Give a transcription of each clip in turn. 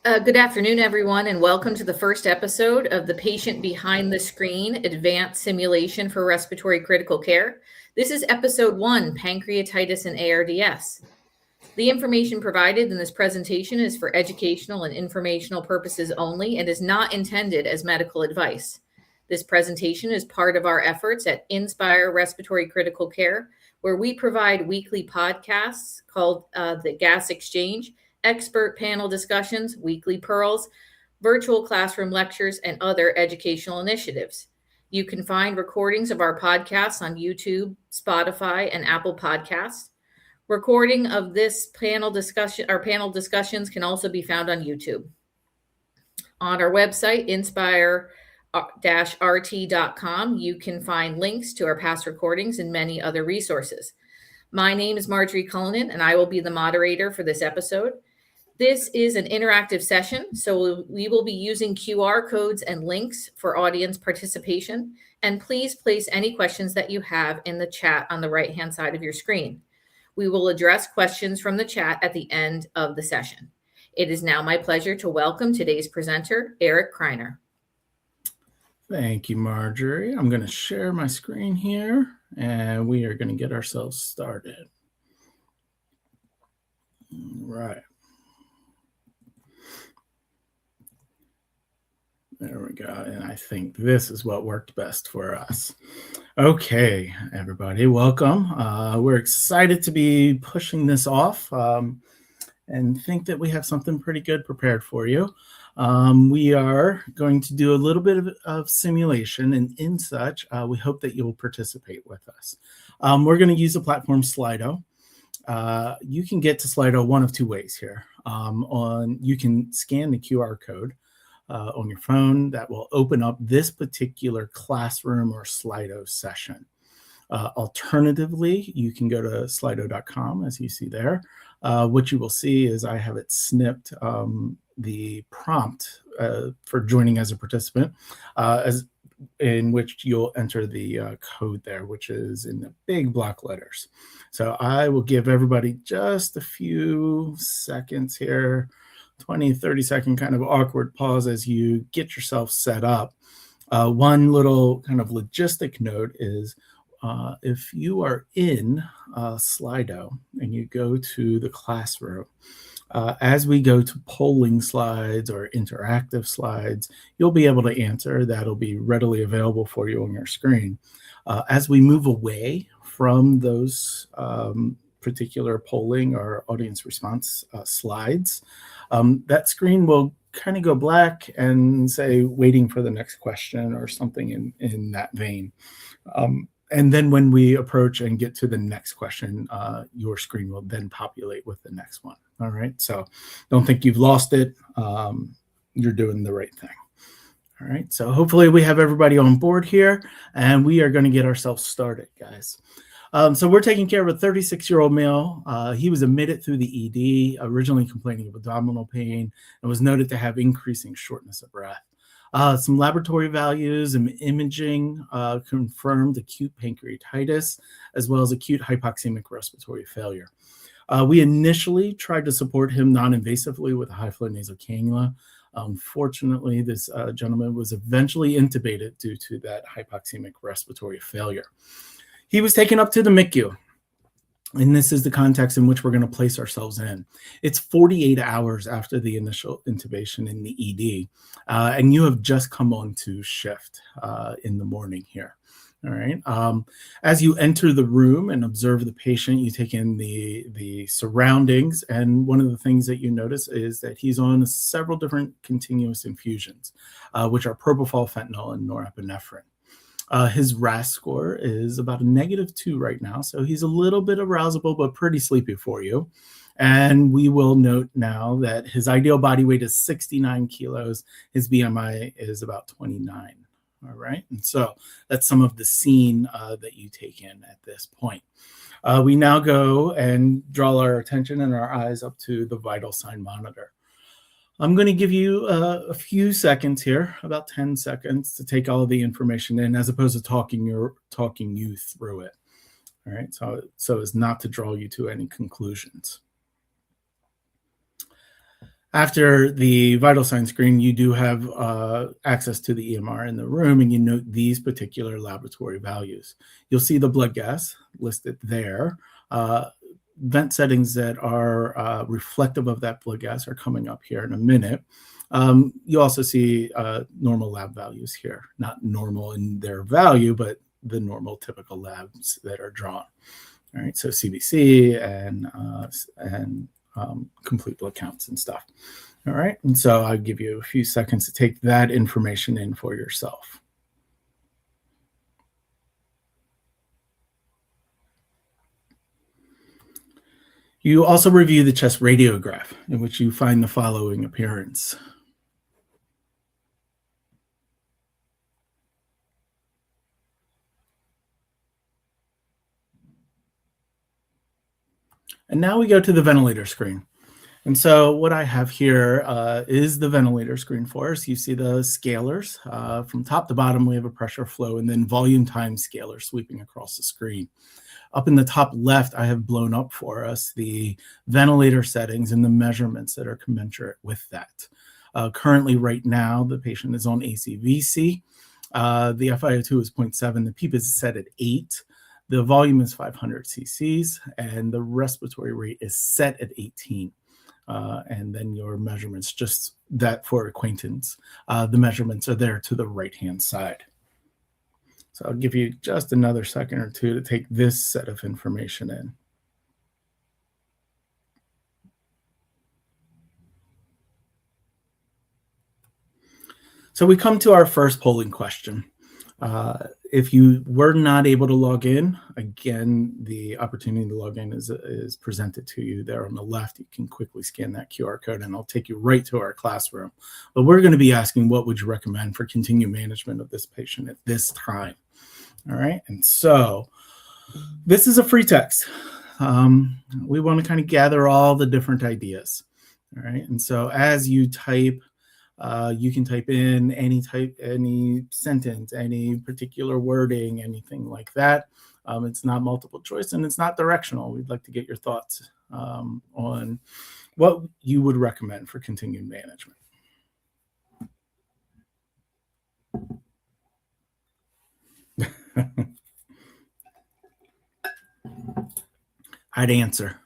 Good afternoon, everyone, and welcome to the first episode of the Patient Behind the Screen Advanced Simulation for Respiratory Critical Care. This is episode 1, Pancreatitis and ARDS. The information provided in this presentation is for educational and informational purposes only and is not intended as medical advice. This presentation is part of our efforts at Inspire Respiratory Critical Care, where we provide weekly podcasts called the Gas Exchange, expert panel discussions, weekly pearls, virtual classroom lectures, and other educational initiatives. You can find recordings of our podcasts on YouTube, Spotify, and Apple Podcasts. Recording of this panel discussions can also be found on YouTube. On our website, inspire-rt.com, you can find links to our past recordings and many other resources. My name is Marjorie Cullinan, and I will be the moderator for this episode. This is an interactive session, so we will be using QR codes and links for audience participation. And please place any questions that you have in the chat on the right-hand side of your screen. We will address questions from the chat at the end of the session. It is now my pleasure to welcome today's presenter, Eric Kreiner. Thank you, Marjorie. I'm going to share my screen here, and we are going to get ourselves started. All right. There we go. And I think this is what worked best for us. Okay, everybody, welcome. We're excited to be pushing this off and think that we have something pretty good prepared for you. We are going to do a little bit of simulation, and in such, we hope that you'll participate with us. We're going to use the platform Slido. You can get to Slido one of two ways here. You can scan the QR code on your phone. That will open up this particular classroom or Slido session. Alternatively, you can go to slido.com, as you see there. What you will see is I have it snipped the prompt for joining as a participant, in which you'll enter the code there, which is in the big block letters. So I will give everybody just a few seconds here, 20, 30-second kind of awkward pause as you get yourself set up. One little kind of logistic note is if you are in Slido and you go to the classroom, as we go to polling slides or interactive slides, you'll be able to answer. That'll be readily available for you on your screen. As we move away from those particular polling or audience response slides, that screen will kind of go black and say waiting for the next question or something in that vein. And then when we approach and get to the next question, your screen will then populate with the next one. All right. So don't think you've lost it. You're doing the right thing. All right. So hopefully we have everybody on board here, and we are going to get ourselves started, guys. So we're taking care of a 36-year-old male. He was admitted through the ED, originally complaining of abdominal pain, and was noted to have increasing shortness of breath. Some laboratory values and imaging confirmed acute pancreatitis, as well as acute hypoxemic respiratory failure. We initially tried to support him non-invasively with a high-flow nasal cannula. Unfortunately, this gentleman was eventually intubated due to that hypoxemic respiratory failure. He was taken up to the MICU, and this is the context in which we're going to place ourselves in. It's 48 hours after the initial intubation in the ED, and you have just come on to shift in the morning here. All right. As you enter the room and observe the patient, you take in the surroundings, and one of the things that you notice is that he's on several different continuous infusions, which are propofol, fentanyl, and norepinephrine. His RAS score is about a -2 right now, so he's a little bit arousable, but pretty sleepy for you. And we will note now that his ideal body weight is 69 kilos. His BMI is about 29. All right. And so that's some of the scene that you take in at this point. We now go and draw our attention and our eyes up to the vital sign monitor. I'm going to give you a few seconds here, about 10 seconds, to take all of the information in, as opposed to talking you through it. All right, so as not to draw you to any conclusions. After the vital sign screen, you do have access to the EMR in the room, and you note these particular laboratory values. You'll see the blood gas listed there. Vent settings that are reflective of that blood gas are coming up here in a minute. You also see normal lab values here, not normal in their value, but the normal typical labs that are drawn. All right, so CBC and complete blood counts and stuff. All right, and so I'll give you a few seconds to take that information in for yourself. You also review the chest radiograph, in which you find the following appearance. And now we go to the ventilator screen. And so what I have here is the ventilator screen for us. You see the scalars. From top to bottom, we have a pressure flow and then volume time scalar sweeping across the screen. Up in the top left, I have blown up for us the ventilator settings and the measurements that are commensurate with that. Currently, right now, the patient is on ACVC. The FiO2 is 0.7. The PEEP is set at 8. The volume is 500 cc's, and the respiratory rate is set at 18. And then your measurements, just that for acquaintance, the measurements are there to the right-hand side. So I'll give you just another second or two to take this set of information in. So we come to our first polling question. If you were not able to log in, again, the opportunity to log in is presented to you there on the left. You can quickly scan that QR code and it'll take you right to our classroom. But we're going to be asking, what would you recommend for continued management of this patient at this time? All right, and so this is a free text. We want to kind of gather all the different ideas. All right, and so as you type, you can type in any sentence, any particular wording, anything like that. It's not multiple choice and it's not directional. We'd like to get your thoughts on what you would recommend for continued management. I'd answer.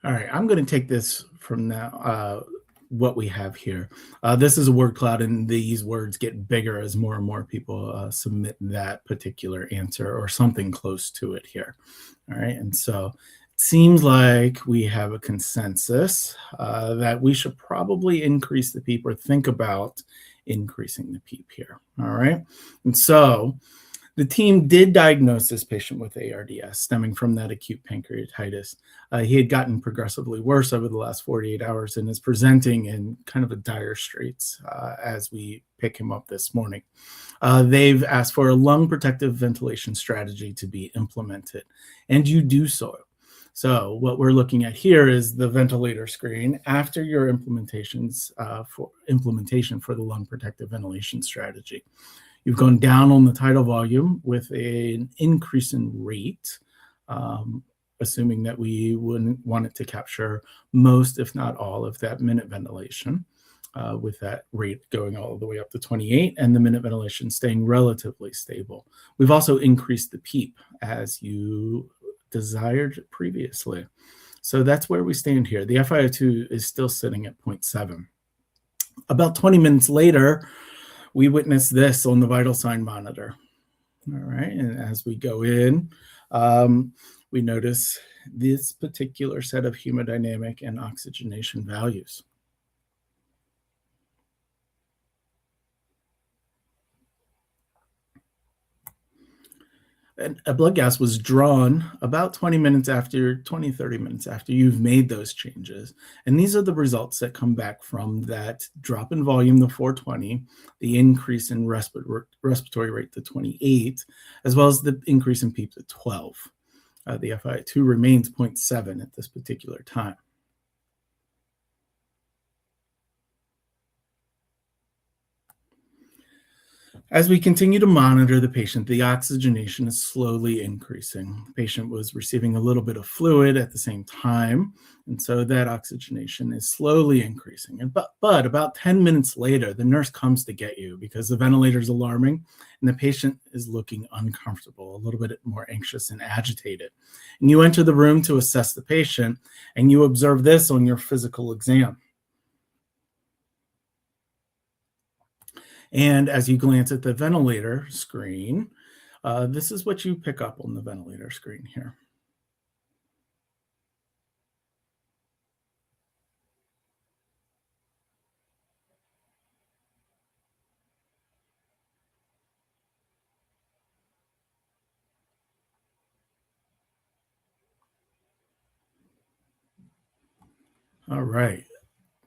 All right, I'm going to take this from now, what we have here. This is a word cloud, and these words get bigger as more and more people submit that particular answer or something close to it here. All right, and so it seems like we have a consensus that we should probably increase the PEEP or think about increasing the PEEP here. All right, and so the team did diagnose this patient with ARDS stemming from that acute pancreatitis. He had gotten progressively worse over the last 48 hours and is presenting in kind of a dire straits as we pick him up this morning. They've asked for a lung protective ventilation strategy to be implemented, and you do so. So what we're looking at here is the ventilator screen after your implementation for the lung protective ventilation strategy. You've gone down on the tidal volume with an increase in rate, assuming that we wouldn't want it to capture most, if not all, of that minute ventilation, with that rate going all the way up to 28 and the minute ventilation staying relatively stable. We've also increased the PEEP as you desired previously. So that's where we stand here. The FiO2 is still sitting at 0.7. About 20 minutes later, we witness this on the vital sign monitor. All right, and as we go in, we notice this particular set of hemodynamic and oxygenation values. a blood gas was drawn about 20 minutes after, 20, 30 minutes after you've made those changes. And these are the results that come back from that drop in volume to 420, the increase in respiratory rate to 28, as well as the increase in PEEP to 12. The FiO2 remains 0.7 at this particular time. As we continue to monitor the patient, the oxygenation is slowly increasing. The patient was receiving a little bit of fluid at the same time, and so that oxygenation is slowly increasing. But about 10 minutes later, the nurse comes to get you because the ventilator is alarming and the patient is looking uncomfortable, a little bit more anxious and agitated. And you enter the room to assess the patient, and you observe this on your physical exam. And as you glance at the ventilator screen, this is what you pick up on the ventilator screen here. All right.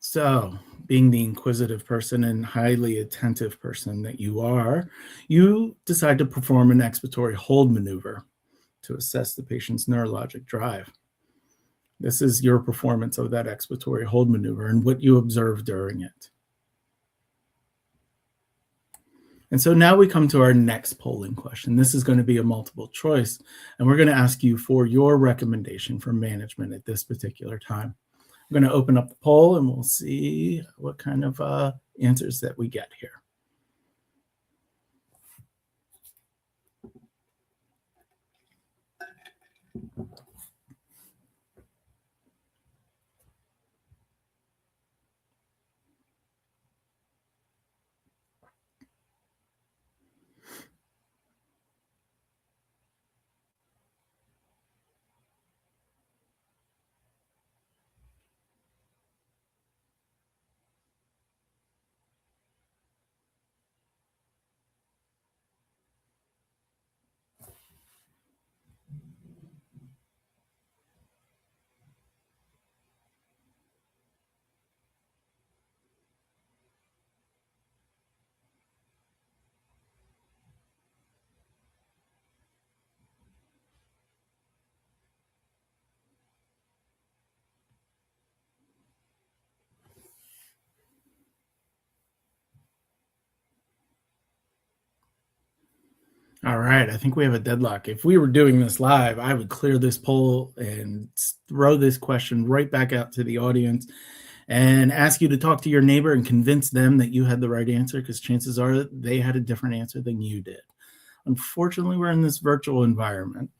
So, being the inquisitive person and highly attentive person that you are, you decide to perform an expiratory hold maneuver to assess the patient's neurologic drive. This is your performance of that expiratory hold maneuver and what you observe during it. And so now we come to our next polling question. This is going to be a multiple choice, and we're going to ask you for your recommendation for management at this particular time. I'm going to open up the poll and we'll see what kind of answers that we get here. All right, I think we have a deadlock. If we were doing this live, I would clear this poll and throw this question right back out to the audience and ask you to talk to your neighbor and convince them that you had the right answer, because chances are they had a different answer than you did. Unfortunately, we're in this virtual environment.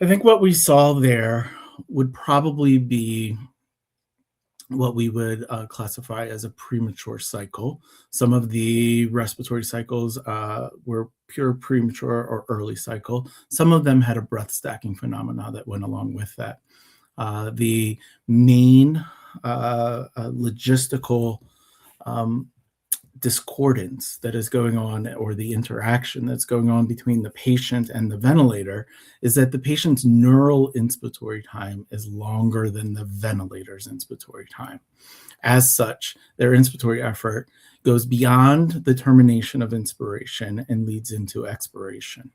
I think what we saw there would probably be what we would classify as a premature cycle. Some of the respiratory cycles were pure premature or early cycle. Some of them had a breath stacking phenomena that went along with that. The main logistical discordance that is going on, or the interaction that's going on between the patient and the ventilator, is that the patient's neural inspiratory time is longer than the ventilator's inspiratory time. As such, their inspiratory effort goes beyond the termination of inspiration and leads into expiration.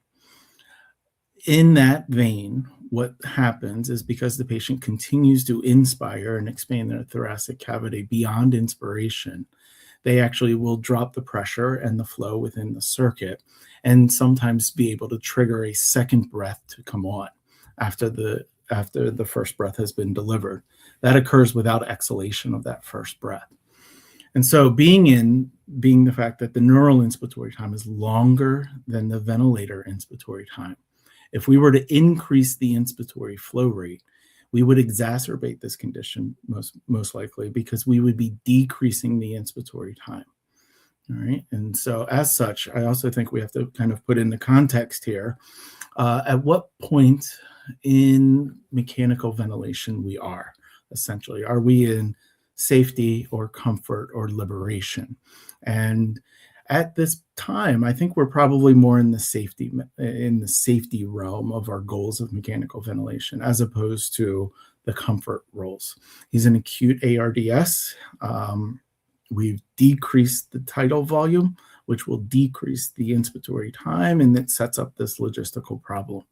In that vein, what happens is, because the patient continues to inspire and expand their thoracic cavity beyond inspiration, they actually will drop the pressure and the flow within the circuit, and sometimes be able to trigger a second breath to come on after the first breath has been delivered. That occurs without exhalation of that first breath. And so being the fact that the neural inspiratory time is longer than the ventilator inspiratory time, if we were to increase the inspiratory flow rate, we would exacerbate this condition most likely, because we would be decreasing the inspiratory time. All right. And so as such, I also think we have to kind of put in the context here, at what point in mechanical ventilation we are, essentially. Are we in safety or comfort or liberation? And at this time, I think we're probably more in the safety realm of our goals of mechanical ventilation as opposed to the comfort roles. He's an acute ARDS. We've decreased the tidal volume, which will decrease the inspiratory time, and it sets up this logistical problem.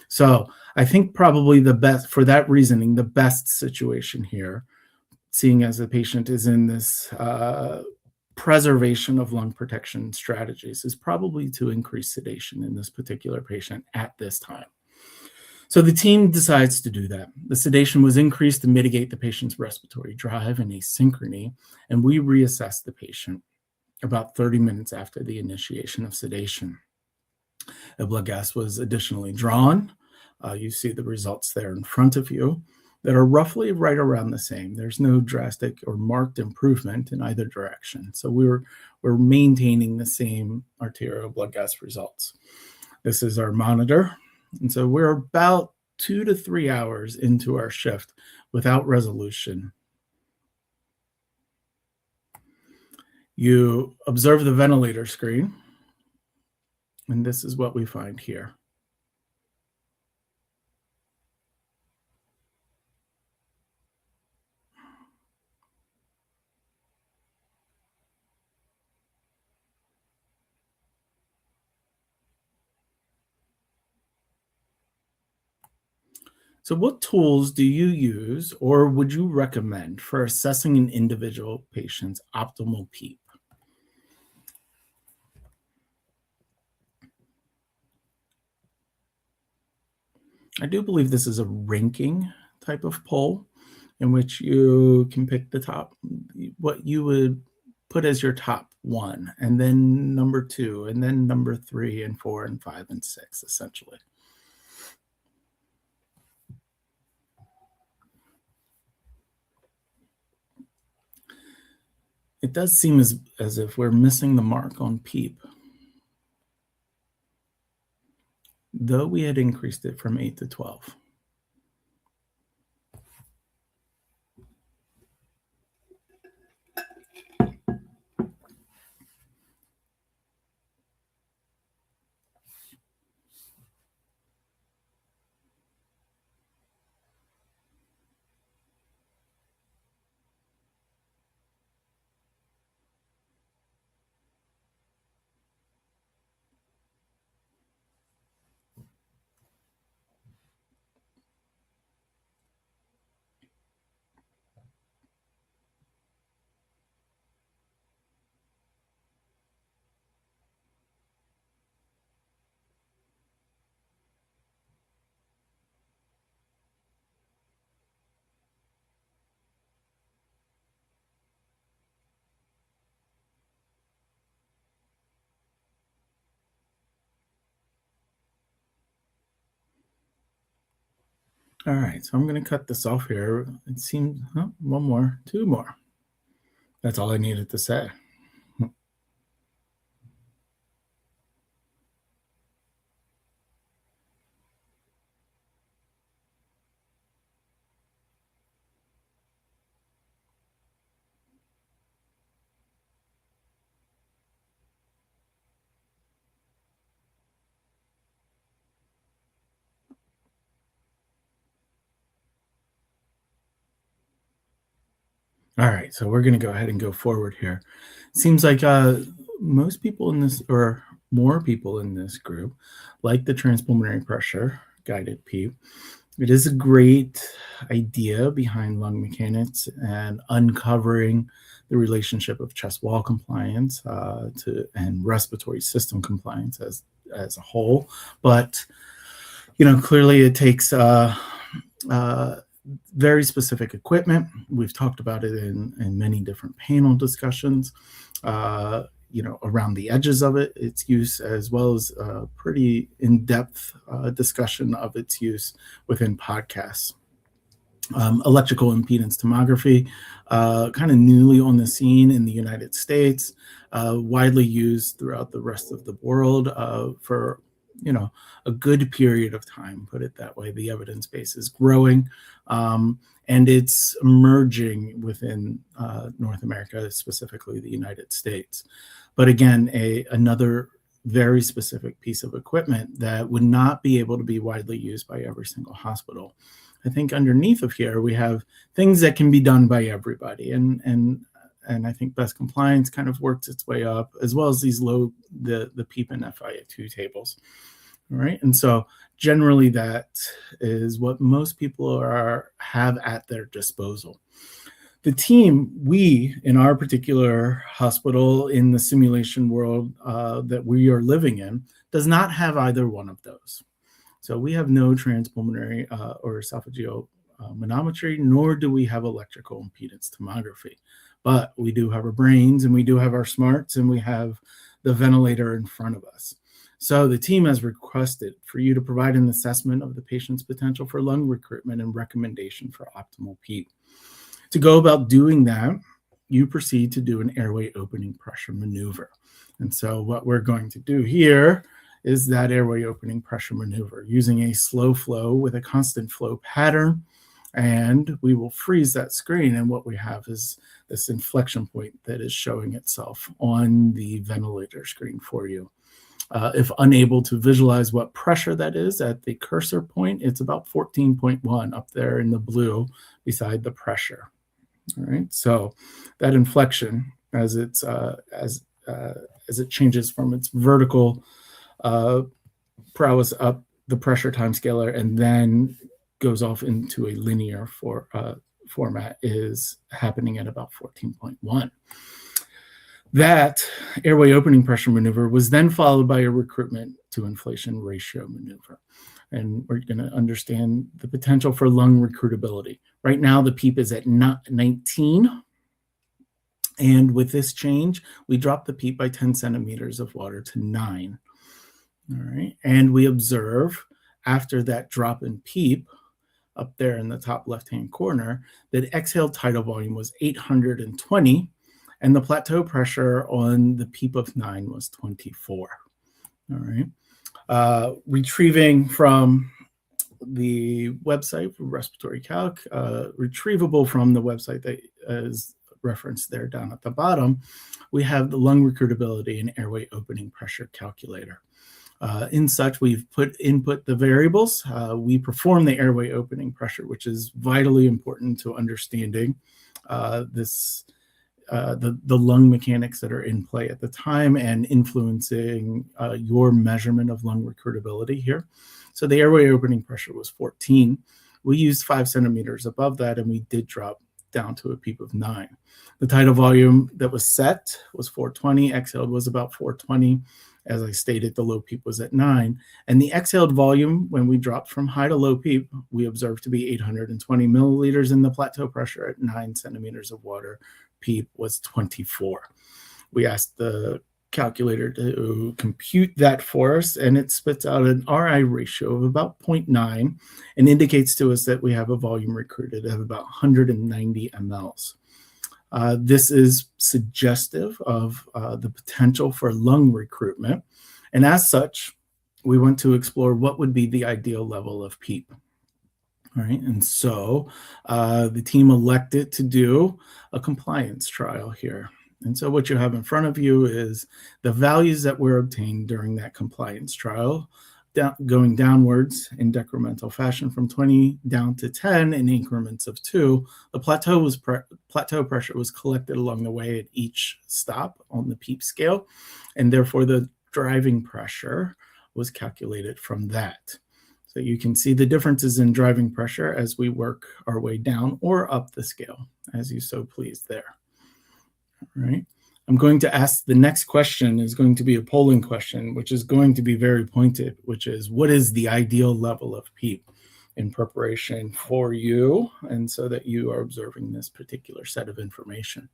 So I think probably the best, for that reasoning, the best situation here, seeing as the patient is in this preservation of lung protection strategies, is probably to increase sedation in this particular patient at this time. So the team decides to do that. The sedation was increased to mitigate the patient's respiratory drive and asynchrony, and we reassessed the patient about 30 minutes after the initiation of sedation. A blood gas was additionally drawn. You see the results there in front of you that are roughly right around the same. There's no drastic or marked improvement in either direction. So we're maintaining the same arterial blood gas results. This is our monitor. And so we're about 2 to 3 hours into our shift without resolution. You observe the ventilator screen, and this is what we find here. So what tools do you use or would you recommend for assessing an individual patient's optimal PEEP? I do believe this is a ranking type of poll in which you can pick the top, what you would put as your top one, and then number 2, and then number 3 and 4 and 5 and 6, essentially. It does seem as if we're missing the mark on PEEP, though we had increased it from 8 to 12. All right, so I'm going to cut this off here. It seems, one more, 2 more. That's all I needed to say. All right, so we're going to go ahead and go forward here. Seems like most people in this, or more people in this group, like the transpulmonary pressure guided PEEP. It is a great idea behind lung mechanics and uncovering the relationship of chest wall compliance and respiratory system compliance as a whole. But clearly it takes very specific equipment. We've talked about it in many different panel discussions, around the edges of its use, as well as a pretty in-depth discussion of its use within podcasts. Electrical impedance tomography, kind of newly on the scene in the United States, widely used throughout the rest of the world for a good period of time, put it that way. The evidence base is growing, and it's emerging within North America, specifically the United States. But again, another very specific piece of equipment that would not be able to be widely used by every single hospital. I think underneath of here, we have things that can be done by everybody. And I think best compliance kind of works its way up, as well as these the PEEP and FiO2 tables. All right. And so generally that is what most people have at their disposal. The team, we in our particular hospital in the simulation world that we are living in, does not have either one of those. So we have no transpulmonary or esophageal manometry, nor do we have electrical impedance tomography. But we do have our brains, and we do have our smarts, and we have the ventilator in front of us. So the team has requested for you to provide an assessment of the patient's potential for lung recruitment and recommendation for optimal PEEP. To go about doing that, you proceed to do an airway opening pressure maneuver. And so what we're going to do here is that airway opening pressure maneuver using a slow flow with a constant flow pattern. And we will freeze that screen. And what we have is this inflection point that is showing itself on the ventilator screen for you. If unable to visualize what pressure that is at the cursor point, it's about 14.1 up there in the blue beside the pressure. All right, so that inflection, as it changes from its vertical prowess up the pressure time scaler and then goes off into a linear format, is happening at about 14.1. That airway opening pressure maneuver was then followed by a recruitment to inflation ratio maneuver. And we're going to understand the potential for lung recruitability. Right now, the PEEP is at 19. And with this change, we drop the PEEP by 10 centimeters of water to 9. All right. And we observe after that drop in PEEP, up there in the top left-hand corner, that exhaled tidal volume was 820, and the plateau pressure on the PEEP of 9 was 24. All right. Retrieving from the website for respiratory calc, retrievable from the website that is referenced there down at the bottom, we have the lung recruitability and airway opening pressure calculator. In such, we've input the variables. We perform the airway opening pressure, which is vitally important to understanding the lung mechanics that are in play at the time and influencing your measurement of lung recruitability here. So the airway opening pressure was 14. We used 5 centimeters above that, and we did drop down to a PEEP of 9. The tidal volume that was set was 420. Exhaled was about 420. As I stated, the low PEEP was at 9. And the exhaled volume, when we dropped from high to low PEEP, we observed to be 820 milliliters, and the plateau pressure at 9 centimeters of water PEEP was 24. We asked the calculator to compute that for us, and it spits out an RI ratio of about 0.9 and indicates to us that we have a volume recruited of about 190 mLs. This is suggestive of the potential for lung recruitment, and as such, we want to explore what would be the ideal level of PEEP. All right, and so the team elected to do a compliance trial here. And so what you have in front of you is the values that were obtained during that compliance trial, going downwards in decremental fashion from 20 down to 10 in increments of 2. The plateau pressure was collected along the way at each stop on the PEEP scale, and therefore the driving pressure was calculated from that. So you can see the differences in driving pressure as we work our way down or up the scale, as you so please there. All right. I'm going to ask the next question is going to be a polling question, which is going to be very pointed, which is what is the ideal level of PEEP in preparation for you, and so that you are observing this particular set of information.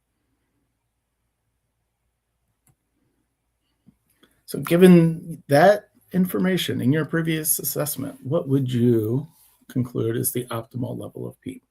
So given that information in your previous assessment, what would you conclude is the optimal level of PEEP?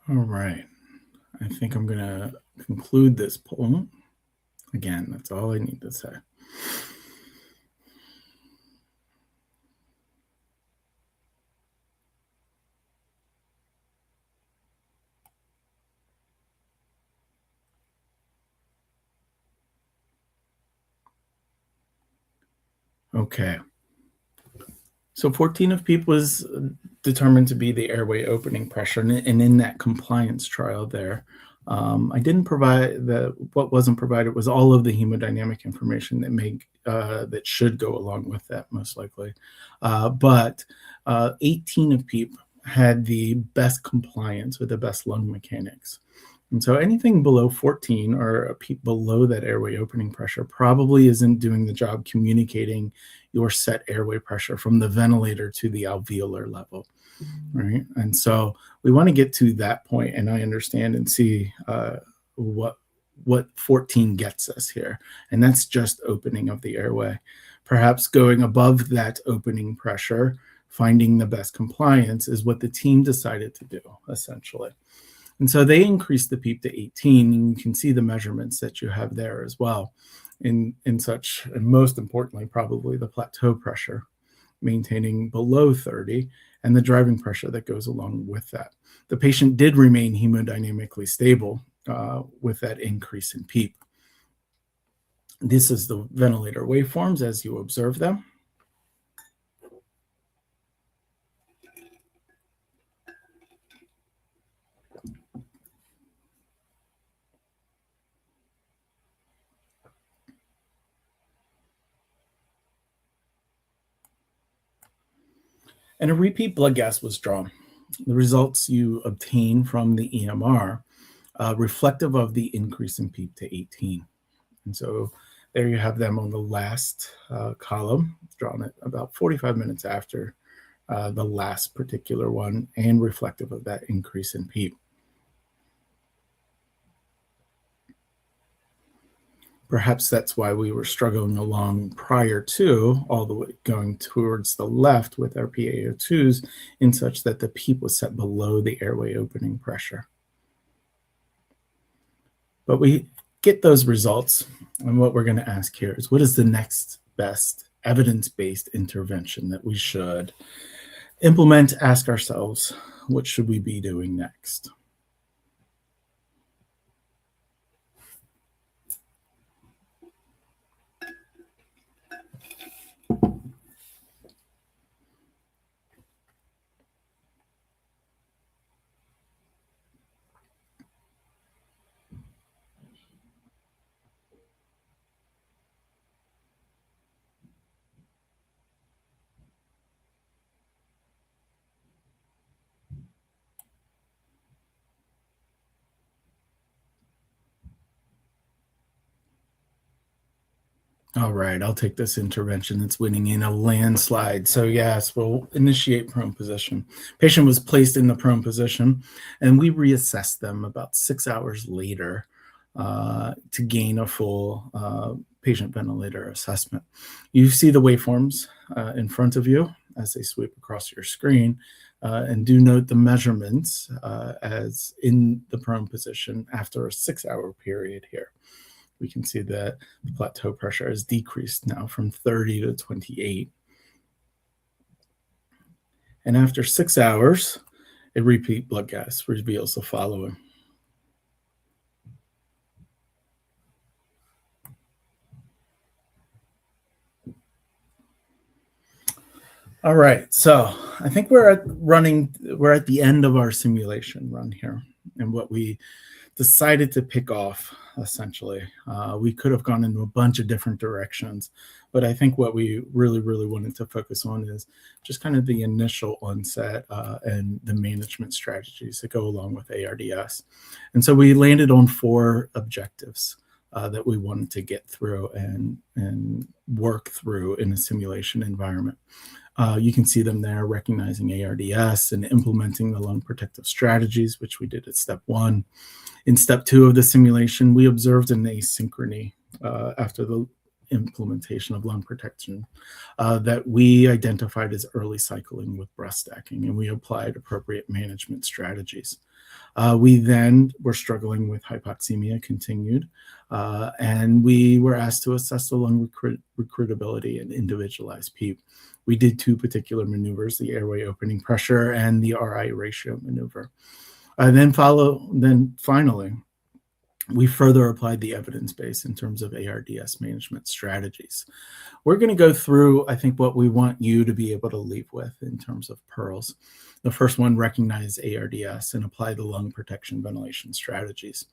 All right. I think I'm going to conclude this poll. Again, that's all I need to say. Okay. So 14 of PEEP was determined to be the airway opening pressure. And in that compliance trial there, I didn't provide what wasn't provided was all of the hemodynamic information that should go along with that, most likely. But 18 of PEEP had the best compliance with the best lung mechanics. And so anything below 14 or a PEEP below that airway opening pressure probably isn't doing the job communicating your set airway pressure from the ventilator to the alveolar level, right? And so we want to get to that point, and I understand and see what 14 gets us here, and that's just opening of the airway. Perhaps going above that opening pressure, finding the best compliance is what the team decided to do, essentially. And so they increased the PEEP to 18, and you can see the measurements that you have there as well. In such, and most importantly, probably the plateau pressure, maintaining below 30, and the driving pressure that goes along with that. The patient did remain hemodynamically stable with that increase in PEEP. This is the ventilator waveforms as you observe them. And a repeat blood gas was drawn. The results you obtain from the EMR reflective of the increase in PEEP to 18. And so there you have them on the last column, drawn at about 45 minutes after the last particular one, and reflective of that increase in PEEP. Perhaps that's why we were struggling along prior to all the way going towards the left with our PaO2s in such that the PEEP was set below the airway opening pressure. But we get those results, and what we're going to ask here is, what is the next best evidence-based intervention that we should implement? Ask ourselves, what should we be doing next? All right, I'll take this intervention. It's winning in a landslide. So yes, we'll initiate prone position. Patient was placed in the prone position, and we reassessed them about 6 hours later to gain a full patient ventilator assessment. You see the waveforms in front of you as they sweep across your screen, and do note the measurements as in the prone position after a 6-hour period here. We can see that the plateau pressure has decreased now from 30 to 28. And after 6 hours, a repeat blood gas reveals the following. All right, so I think we're at the end of our simulation run here, and what we decided to pick off, essentially. We could have gone into a bunch of different directions, but I think what we really wanted to focus on is just kind of the initial onset and the management strategies that go along with ARDS. And so we landed on 4 objectives that we wanted to get through and work through in a simulation environment. You can see them there, recognizing ARDS and implementing the lung protective strategies, which we did at step 1. In step 2 of the simulation, we observed an asynchrony after the implementation of lung protection that we identified as early cycling with breast stacking, and we applied appropriate management strategies. We then were struggling with hypoxemia continued, and we were asked to assess the lung recruitability and individualized PEEP. We did two particular maneuvers, the airway opening pressure and the RI ratio maneuver. Then finally, we further applied the evidence base in terms of ARDS management strategies. We're going to go through, I think, what we want you to be able to leave with in terms of pearls. The first one, recognize ARDS and apply the lung protection ventilation strategies.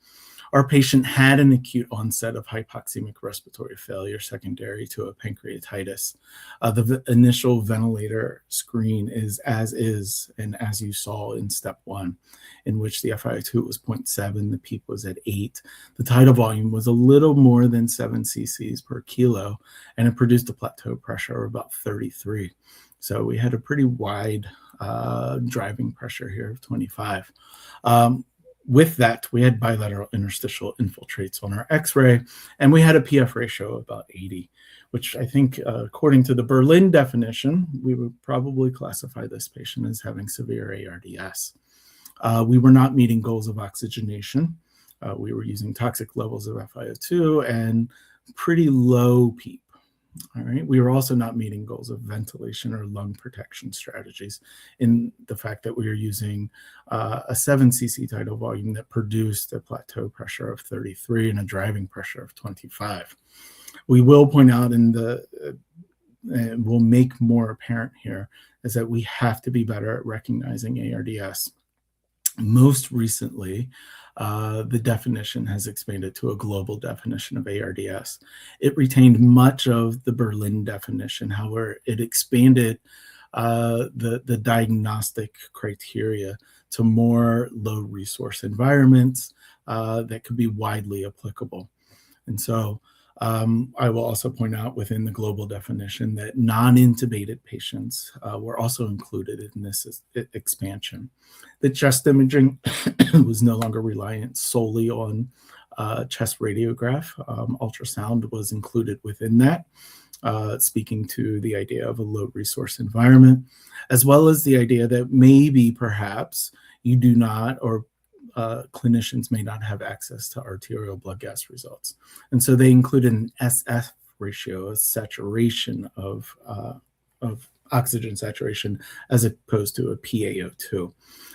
Our patient had an acute onset of hypoxemic respiratory failure secondary to a pancreatitis. The initial ventilator screen is, and as you saw in step 1, in which the FiO2 was 0.7, the PEEP was at 8. The tidal volume was a little more than 7 cc's per kilo, and it produced a plateau pressure of about 33. So we had a pretty wide driving pressure here of 25. With that, we had bilateral interstitial infiltrates on our X-ray, and we had a PF ratio of about 80, which I think, according to the Berlin definition, we would probably classify this patient as having severe ARDS. We were not meeting goals of oxygenation. We were using toxic levels of FiO2 and pretty low PEEP. All right. We were also not meeting goals of ventilation or lung protection strategies in the fact that we were using a 7 cc tidal volume that produced a plateau pressure of 33 and a driving pressure of 25. We will point out and we'll make more apparent here is that we have to be better at recognizing ARDS. Most recently, the definition has expanded to a global definition of ARDS. It retained much of the Berlin definition, however, it expanded the diagnostic criteria to more low resource environments that could be widely applicable. And so I will also point out within the global definition that non-intubated patients were also included in this expansion. The chest imaging was no longer reliant solely on chest radiograph. Ultrasound was included within that, speaking to the idea of a low resource environment, as well as the idea that maybe perhaps you do not, or clinicians may not have access to arterial blood gas results. And so they included an SF ratio, a saturation of oxygen saturation, as opposed to a PaO2.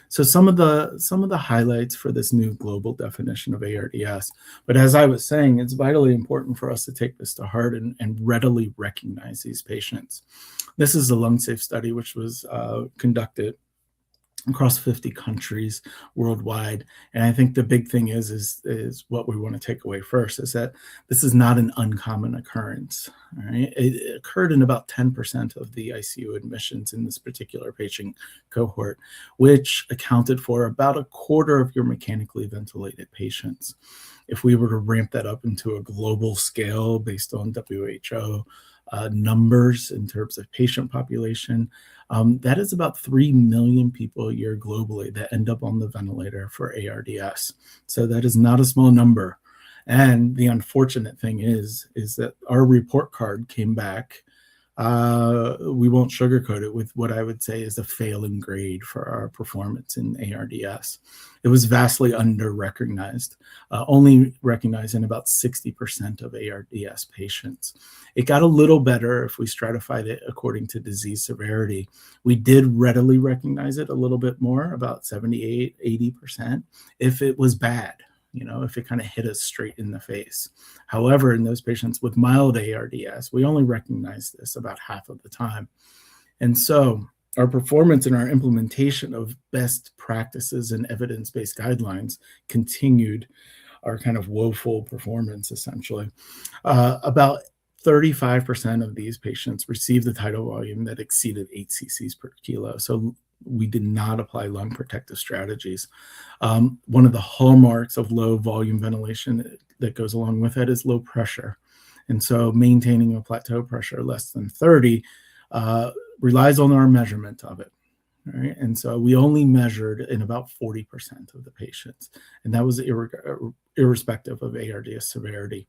So some of the highlights for this new global definition of ARDS. But as I was saying, it's vitally important for us to take this to heart and readily recognize these patients. This is a lung-safe study which was conducted across 50 countries worldwide. And I think the big thing is what we want to take away first is that this is not an uncommon occurrence. All right? It occurred in about 10% of the ICU admissions in this particular patient cohort, which accounted for about a quarter of your mechanically ventilated patients. If we were to ramp that up into a global scale based on WHO numbers in terms of patient population, that is about 3 million people a year globally that end up on the ventilator for ARDS. So that is not a small number. And the unfortunate thing is that our report card came back. We won't sugarcoat it with what I would say is a failing grade for our performance in ARDS. It was vastly under-recognized, only recognized in about 60% of ARDS patients. It got a little better if we stratified it according to disease severity. We did readily recognize it a little bit more, about 78, 80%, if it was bad. If it kind of hit us straight in the face. However, in those patients with mild ARDS, we only recognize this about half of the time. And so our performance and our implementation of best practices and evidence-based guidelines continued our kind of woeful performance, essentially. About 35% of these patients received the tidal volume that exceeded 8 cc's per kilo. So we did not apply lung protective strategies. One of the hallmarks of low volume ventilation that goes along with it is low pressure. And so maintaining a plateau pressure less than 30 relies on our measurement of it. Right? And so we only measured in about 40% of the patients, and that was irrespective of ARDS severity.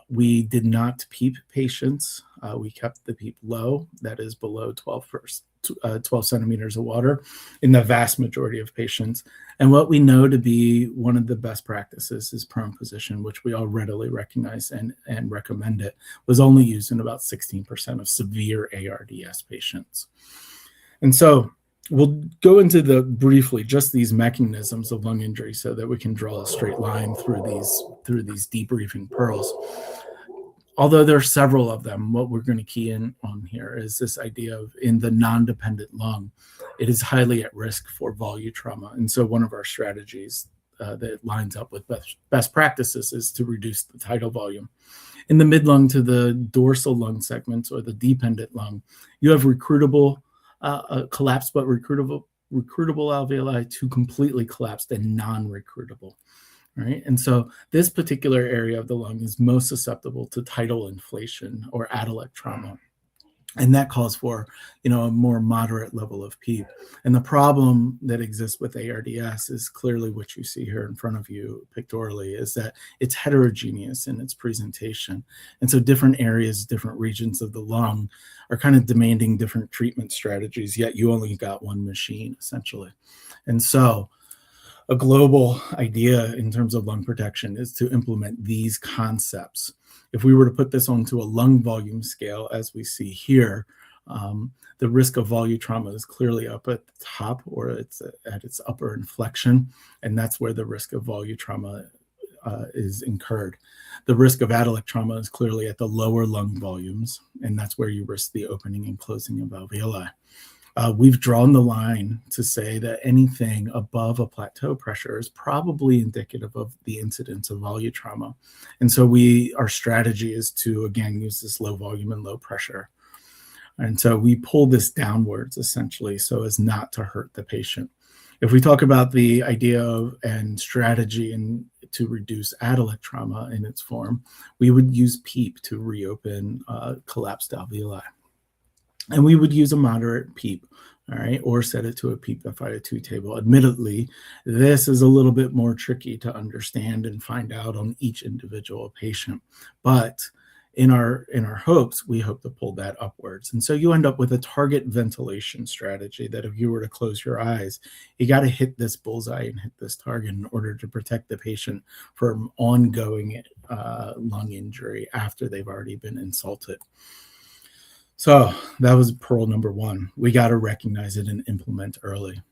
We did not PEEP patients. We kept the PEEP low, that is below 12 centimeters of water in the vast majority of patients. And what we know to be one of the best practices is prone position, which we all readily recognize and recommend it, was only used in about 16% of severe ARDS patients. And so we'll go into briefly just these mechanisms of lung injury so that we can draw a straight line through these debriefing pearls. Although there are several of them, what we're going to key in on here is this idea of in the non-dependent lung, it is highly at risk for volume trauma. And so one of our strategies that lines up with best practices is to reduce the tidal volume. In the mid-lung to the dorsal lung segments or the dependent lung, you have recruitable collapsed but recruitable alveoli to completely collapsed and non-recruitable. Right? And so this particular area of the lung is most susceptible to tidal inflation or atelic trauma. And that calls for, a more moderate level of PEEP. And the problem that exists with ARDS is clearly what you see here in front of you pictorially, is that it's heterogeneous in its presentation. And so different areas, different regions of the lung are kind of demanding different treatment strategies, yet you only got one machine, essentially. And so a global idea in terms of lung protection is to implement these concepts. If we were to put this onto a lung volume scale, as we see here, the risk of volume trauma is clearly up at the top, or it's at its upper inflection, and that's where the risk of volume trauma is incurred. The risk of atelic trauma is clearly at the lower lung volumes, and that's where you risk the opening and closing of alveoli. We've drawn the line to say that anything above a plateau pressure is probably indicative of the incidence of volume trauma. And so our strategy is to, again, use this low volume and low pressure. And so we pull this downwards, essentially, so as not to hurt the patient. If we talk about the idea of and strategy to reduce atelic trauma in its form, we would use PEEP to reopen collapsed alveoli. And we would use a moderate PEEP, all right, or set it to a PEEP FiO2 table. Admittedly, this is a little bit more tricky to understand and find out on each individual patient. But in our hopes, we hope to pull that upwards. And so you end up with a target ventilation strategy that if you were to close your eyes, you got to hit this bullseye and hit this target in order to protect the patient from ongoing lung injury after they've already been insulted. So that was pearl number one. We got to recognize it and implement early.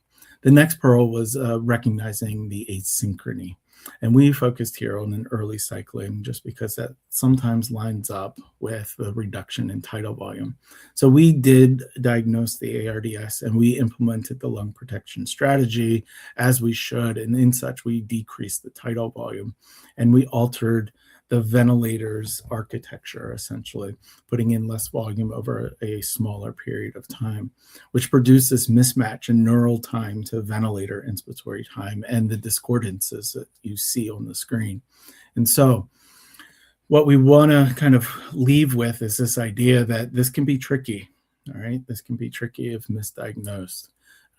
The next pearl was recognizing the asynchrony. And we focused here on an early cycling just because that sometimes lines up with the reduction in tidal volume. So we did diagnose the ARDS and we implemented the lung protection strategy as we should. And in such, we decreased the tidal volume and we altered the ventilator's architecture, essentially, putting in less volume over a smaller period of time, which produced this mismatch in neural time to ventilator inspiratory time and the discordances that you see on the screen. And so what we want to kind of leave with is this idea that this can be tricky, all right? This can be tricky if misdiagnosed,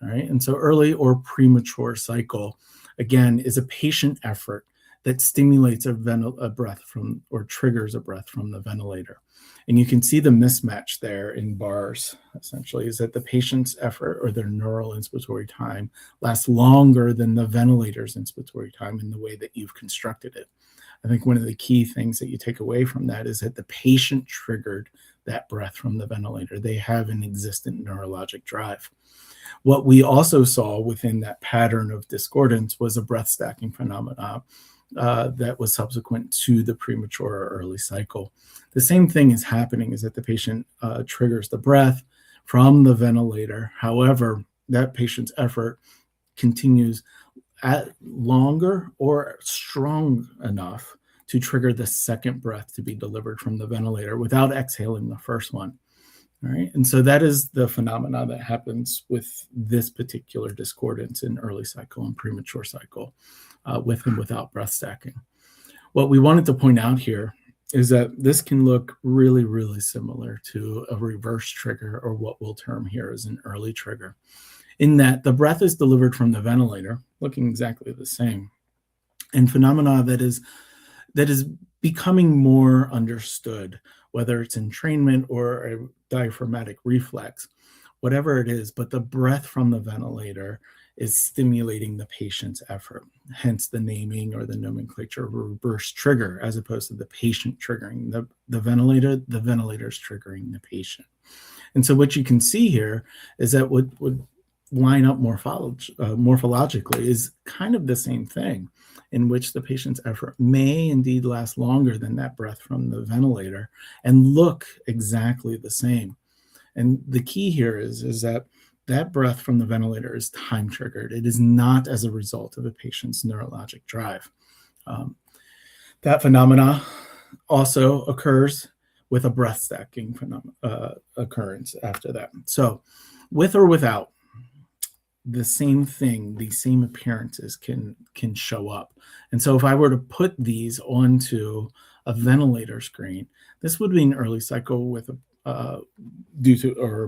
all right? And so early or premature cycle, again, is a patient effort that stimulates a breath from, or triggers a breath from the ventilator. And you can see the mismatch there in bars, essentially, is that the patient's effort or their neural inspiratory time lasts longer than the ventilator's inspiratory time in the way that you've constructed it. I think one of the key things that you take away from that is that the patient triggered that breath from the ventilator. They have an existent neurologic drive. What we also saw within that pattern of discordance was a breath stacking phenomena that was subsequent to the premature or early cycle. The same thing is happening, is that the patient triggers the breath from the ventilator. However, that patient's effort continues at longer or strong enough to trigger the second breath to be delivered from the ventilator without exhaling the first one. All right. And so that is the phenomena that happens with this particular discordance in early cycle and premature cycle, with and without breath stacking. What we wanted to point out here is that this can look really, really similar to a reverse trigger, or what we'll term here as an early trigger, in that the breath is delivered from the ventilator, looking exactly the same, and phenomena that is becoming more understood, whether it's entrainment or a diaphragmatic reflex, whatever it is, but the breath from the ventilator is stimulating the patient's effort, hence the naming or the nomenclature of a reverse trigger, as opposed to the patient triggering the ventilator's triggering the patient. And so what you can see here is that what would line up morphologically is kind of the same thing, in which the patient's effort may indeed last longer than that breath from the ventilator and look exactly the same. And the key here is that breath from the ventilator is time triggered. It is not as a result of a patient's neurologic drive. That phenomena also occurs with a breath stacking occurrence after that. So with or without, the same thing, these same appearances can show up. And so if I were to put these onto a ventilator screen, this would be an early cycle with a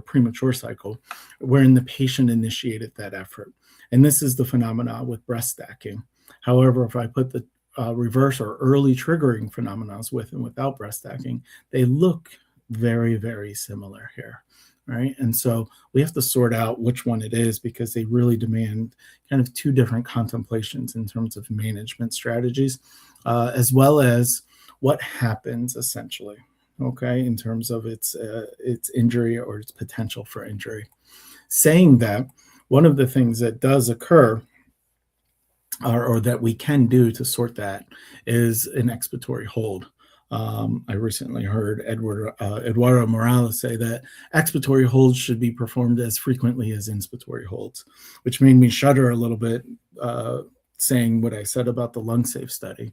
premature cycle, wherein the patient initiated that effort. And this is the phenomena with breath stacking. However, if I put the reverse or early triggering phenomena with and without breath stacking, they look very, very similar here. Right. And so we have to sort out which one it is, because they really demand kind of two different contemplations in terms of management strategies, as well as what happens essentially, okay, in terms of its injury or its potential for injury. Saying that, one of the things that does occur or that we can do to sort that is an expiratory hold. I recently heard Eduardo Morales say that expiratory holds should be performed as frequently as inspiratory holds, which made me shudder a little bit, saying what I said about the LungSafe study,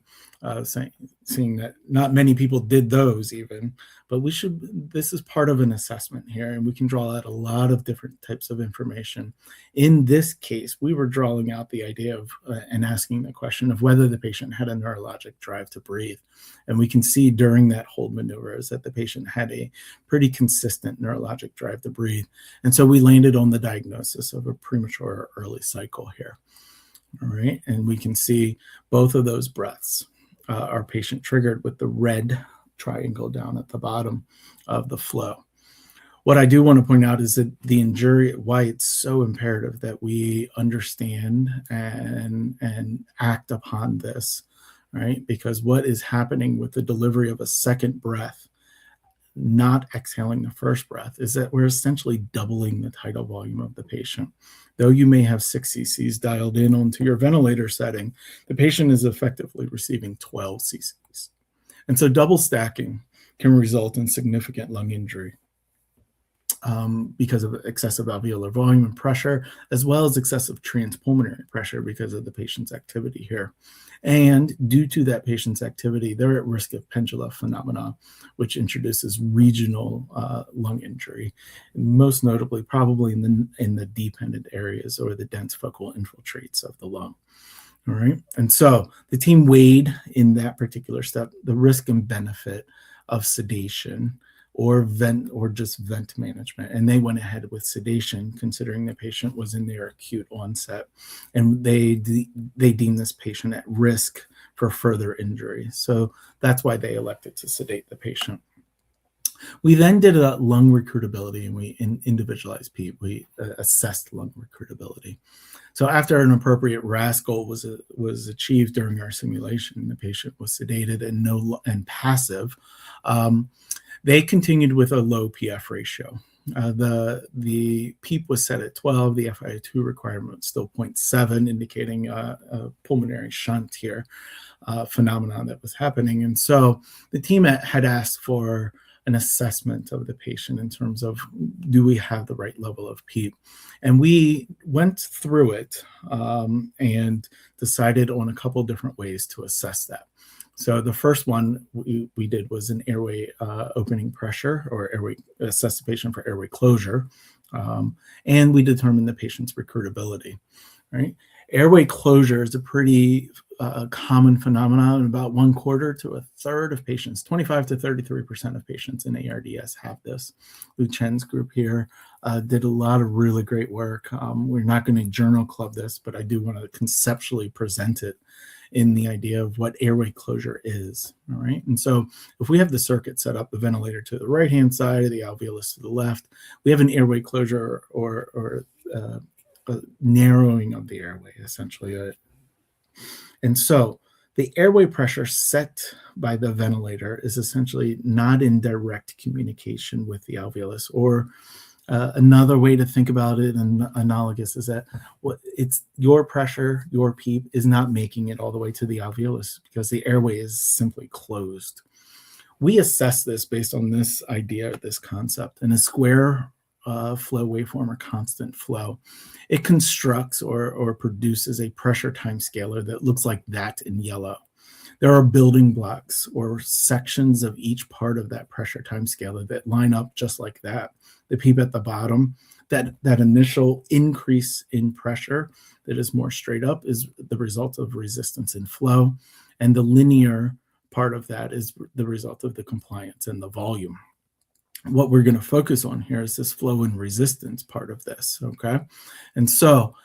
seeing that not many people did those even, but this is part of an assessment here, and we can draw out a lot of different types of information. In this case, we were drawing out the idea of and asking the question of whether the patient had a neurologic drive to breathe. And we can see during that hold maneuvers that the patient had a pretty consistent neurologic drive to breathe. And so we landed on the diagnosis of a premature or early cycle here. All right, and we can see both of those breaths are patient triggered with the red triangle down at the bottom of the flow. What I do want to point out is that the injury, why it's so imperative that we understand and act upon this, right? Because what is happening with the delivery of a second breath, not exhaling the first breath, is that we're essentially doubling the tidal volume of the patient. Though you may have 6 cc's dialed in onto your ventilator setting, the patient is effectively receiving 12 cc's. And so double stacking can result in significant lung injury because of excessive alveolar volume and pressure, as well as excessive transpulmonary pressure because of the patient's activity here. And due to that patient's activity, they're at risk of pendula phenomena, which introduces regional lung injury, most notably probably in the dependent areas or the dense focal infiltrates of the lung. All right. And so the team weighed in that particular step the risk and benefit of sedation or just vent management. And they went ahead with sedation, considering the patient was in their acute onset. And they deemed this patient at risk for further injury. So that's why they elected to sedate the patient. We then did a lung recruitability, and we individualized PEEP. We assessed lung recruitability. So after an appropriate RAS goal was achieved during our simulation, the patient was sedated and passive. They continued with a low PF ratio. The PEEP was set at 12. The FiO2 requirement was still 0.7, indicating a pulmonary shunt here, phenomenon that was happening. And so the team had asked for an assessment of the patient in terms of, do we have the right level of PEEP? And we went through it and decided on a couple different ways to assess that. So the first one we did was an airway opening pressure, or assess the patient for airway closure, and we determined the patient's recruitability. Right, airway closure is a pretty common phenomenon. About 1/4 to 1/3 of patients, 25 to 33% of patients in ARDS have this. Lou Chen's group here did a lot of really great work. We're not going to journal club this, but I do want to conceptually present it in the idea of what airway closure is. All right. And so if we have the circuit set up, the ventilator to the right-hand side, the alveolus to the left, we have an airway closure or a narrowing of the airway, essentially. And so the airway pressure set by the ventilator is essentially not in direct communication with the alveolus. Or another way to think about it, and analogous, is that it's your pressure, your PEEP, is not making it all the way to the alveolus because the airway is simply closed. We assess this based on this idea, this concept, in a square flow waveform or constant flow. It constructs or produces a pressure time scalar that looks like that in yellow. There are building blocks or sections of each part of that pressure time scalar that line up just like that. The PEEP at the bottom, that initial increase in pressure that is more straight up is the result of resistance and flow. And the linear part of that is the result of the compliance and the volume. What we're going to focus on here is this flow and resistance part of this, okay? And so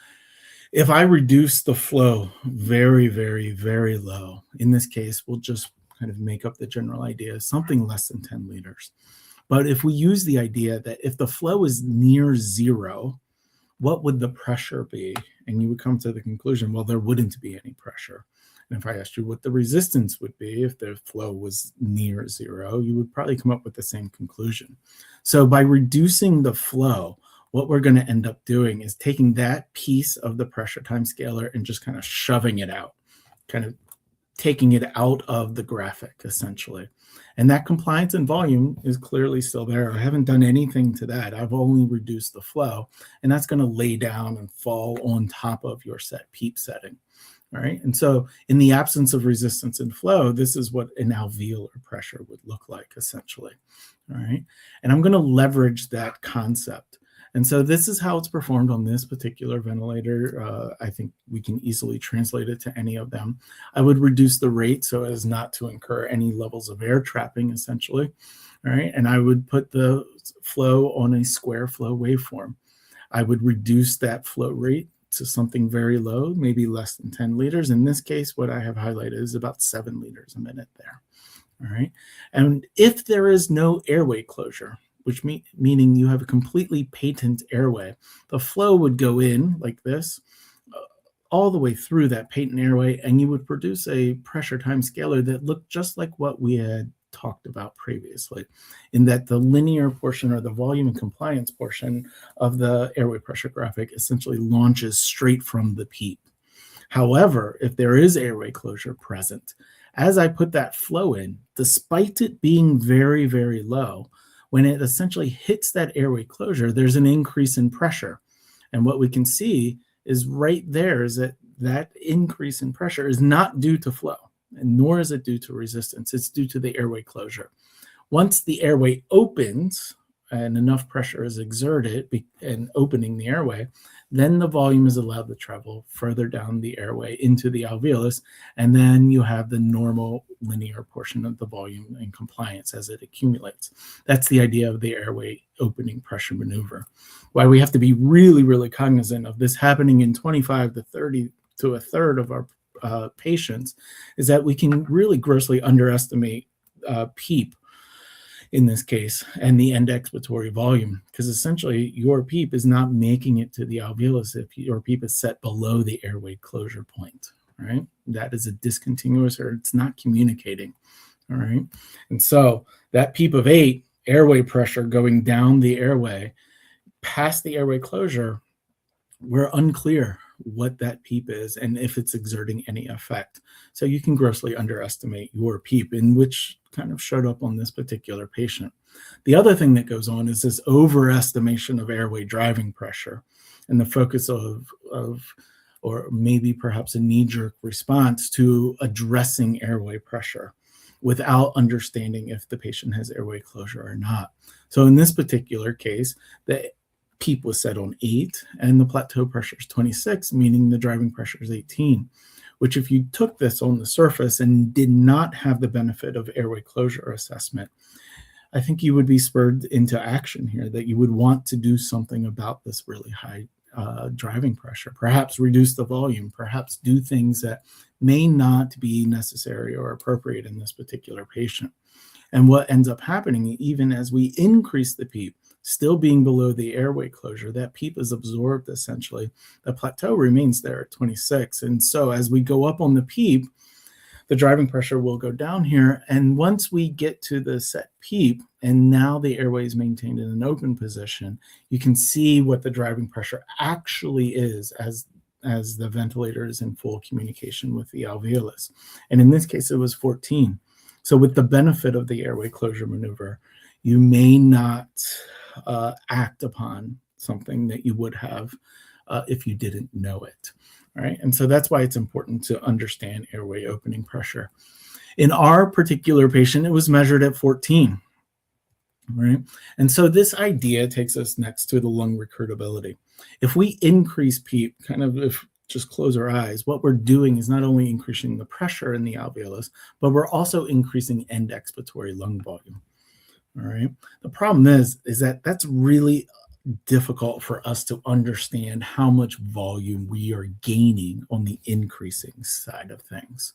if I reduce the flow very, very, very low, in this case, we'll just kind of make up the general idea, something less than 10 liters. But if we use the idea that if the flow is near zero, what would the pressure be? And you would come to the conclusion, well, there wouldn't be any pressure. And if I asked you what the resistance would be if the flow was near zero, you would probably come up with the same conclusion. So by reducing the flow, what we're going to end up doing is taking that piece of the pressure time scalar and just kind of shoving it out, kind of taking it out of the graphic, essentially. And that compliance and volume is clearly still there. I haven't done anything to that. I've only reduced the flow, and that's going to lay down and fall on top of your set PEEP setting. All right. And so in the absence of resistance and flow, this is what an alveolar pressure would look like, essentially. All right. And I'm going to leverage that concept. And so this is how it's performed on this particular ventilator. I think we can easily translate it to any of them. I would reduce the rate so as not to incur any levels of air trapping, essentially. All right. And I would put the flow on a square flow waveform. I would reduce that flow rate to something very low, maybe less than 10 liters. In this case, what I have highlighted is about 7 liters a minute there. All right. And if there is no airway closure, which meaning you have a completely patent airway, the flow would go in like this, all the way through that patent airway, and you would produce a pressure time scalar that looked just like what we had talked about previously, in that the linear portion or the volume and compliance portion of the airway pressure graphic essentially launches straight from the PEEP. However, if there is airway closure present, as I put that flow in, despite it being very, very low, when it essentially hits that airway closure, there's an increase in pressure. And what we can see is right there is that increase in pressure is not due to flow, and nor is it due to resistance. It's due to the airway closure. Once the airway opens and enough pressure is exerted and opening the airway, then the volume is allowed to travel further down the airway into the alveolus, and then you have the normal linear portion of the volume and compliance as it accumulates. That's the idea of the airway opening pressure maneuver. Why we have to be really, really cognizant of this happening in 25 to 30 to a third of our patients is that we can really grossly underestimate PEEP in this case, and the end expiratory volume, because essentially your PEEP is not making it to the alveolus if your PEEP is set below the airway closure point, right? That is a discontinuous, or it's not communicating, all right? And so that PEEP of 8, airway pressure going down the airway, past the airway closure, we're unclear what that PEEP is and if it's exerting any effect. So you can grossly underestimate your PEEP, in which kind of showed up on this particular patient. The other thing that goes on is this overestimation of airway driving pressure and the focus of or maybe perhaps a knee-jerk response to addressing airway pressure without understanding if the patient has airway closure or not. So in this particular case, the PEEP was set on 8 and the plateau pressure is 26, meaning the driving pressure is 18, which if you took this on the surface and did not have the benefit of airway closure assessment, I think you would be spurred into action here, that you would want to do something about this really high driving pressure, perhaps reduce the volume, perhaps do things that may not be necessary or appropriate in this particular patient. And what ends up happening, even as we increase the PEEP, still being below the airway closure, that PEEP is absorbed essentially. The plateau remains there at 26. And so as we go up on the PEEP, the driving pressure will go down here. And once we get to the set PEEP, and now the airway is maintained in an open position, you can see what the driving pressure actually is as the ventilator is in full communication with the alveolus. And in this case, it was 14. So with the benefit of the airway closure maneuver, you may not act upon something that you would have if you didn't know it. All right. And so that's why it's important to understand airway opening pressure. In our particular patient, it was measured at 14. Right. And so this idea takes us next to the lung recruitability. If we increase PEEP, if just close our eyes, what we're doing is not only increasing the pressure in the alveolus, but we're also increasing end expiratory lung volume. All right. The problem is that that's really difficult for us to understand how much volume we are gaining on the increasing side of things.